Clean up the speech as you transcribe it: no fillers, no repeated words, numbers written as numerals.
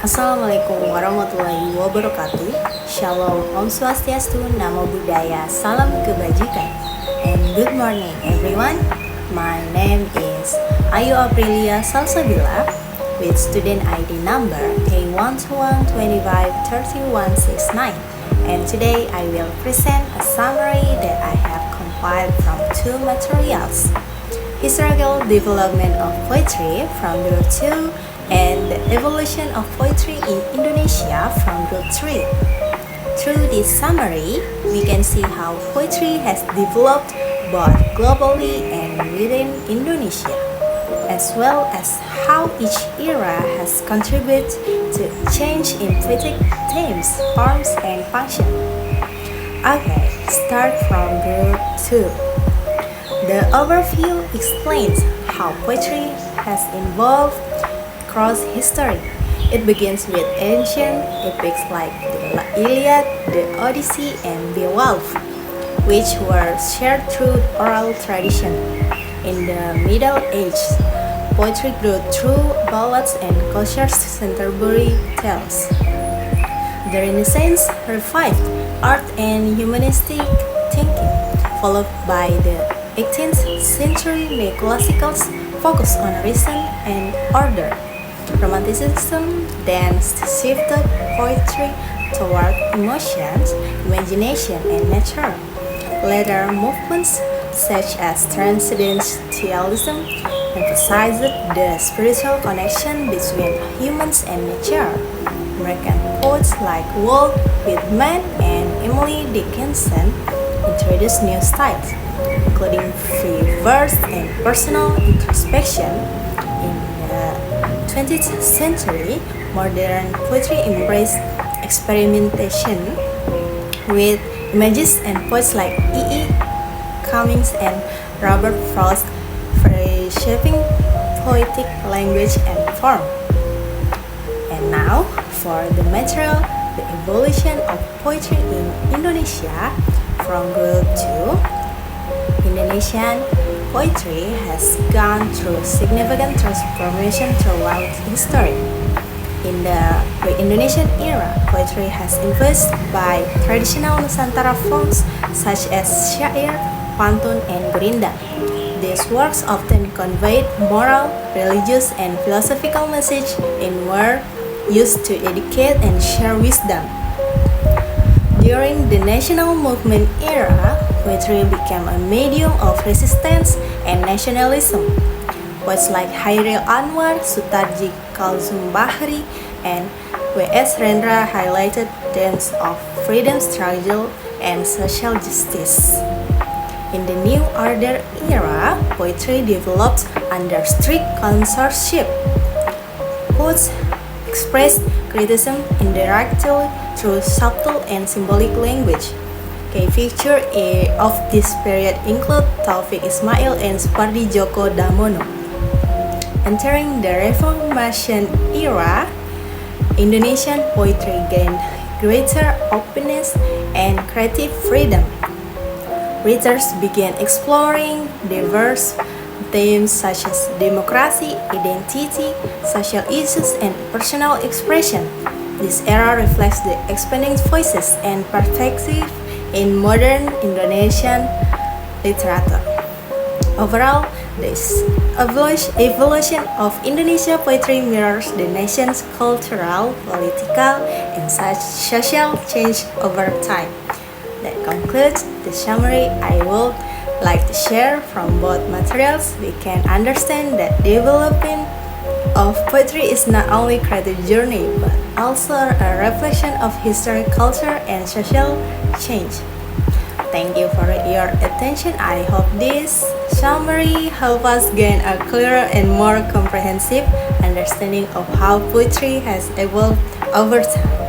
Assalamualaikum warahmatullahi wabarakatuh. Shalom, Om Swastiastu, Namo Buddhaya, Salam Kebajikan. And good morning everyone. My name is Ayu Aprilia Salsabila with student ID number A121253169. And today I will present a summary that I have compiled from two materials: Historical Development of Poetry from Group 2 and the Evolution of Poetry in Indonesia from Group 3. Through this summary, we can see how poetry has developed both globally and within Indonesia, as well as how each era has contributed to change in poetic themes, forms, and function. Okay, start from Group 2. The overview explains how poetry has evolved across history. It begins with ancient epics like the Iliad, the Odyssey, and Beowulf, which were shared through oral tradition. In the Middle Ages, poetry grew through ballads and contemporary tales. The Renaissance revived art and humanistic thinking, followed by the 18th century neoclassicals focused on reason and order. Romanticism then shifted poetry toward emotions, imagination, and nature. Later movements, such as Transcendentalism, emphasized the spiritual connection between humans and nature. American poets like Walt Whitman and Emily Dickinson introduced new styles, including free verse and personal introspection. In the 20th century, modern poetry embraced experimentation with images, and poets like E. E. Cummings and Robert Frost reshaping poetic language and form. And now, for the material, the evolution of poetry in Indonesia from Group 2. Indonesian poetry has gone through significant transformation throughout history. In the pre-Indonesian era, poetry has influenced by traditional Nusantara forms such as syair, pantun, and gurinda. These works often conveyed moral, religious, and philosophical messages and were used to educate and share wisdom. During the national movement era, poetry became a medium of resistance and nationalism. Poets like Hairil Anwar, Sutarji Kalsum Bahri, and W.S. Rendra highlighted themes of freedom struggle and social justice. In the New Order era, poetry developed under strict censorship. Poets expressed criticism indirectly through subtle and symbolic language. Key features of this period include Taufik Ismail and Supardi Djoko Damono. Entering the Reformation era, Indonesian poetry gained greater openness and creative freedom. Writers began exploring diverse themes such as democracy, identity, social issues, and personal expression. This era reflects the expanding voices and perspectives in modern Indonesian literature. Overall, this evolution of Indonesia poetry mirrors the nation's cultural, political, and social change over time. That concludes the summary I would like to share. From both materials, we can understand that development of poetry is not only a creative journey, but also a reflection of history, culture, and social change. Thank you for your attention. I hope this summary helps us gain a clearer and more comprehensive understanding of how poetry has evolved over time.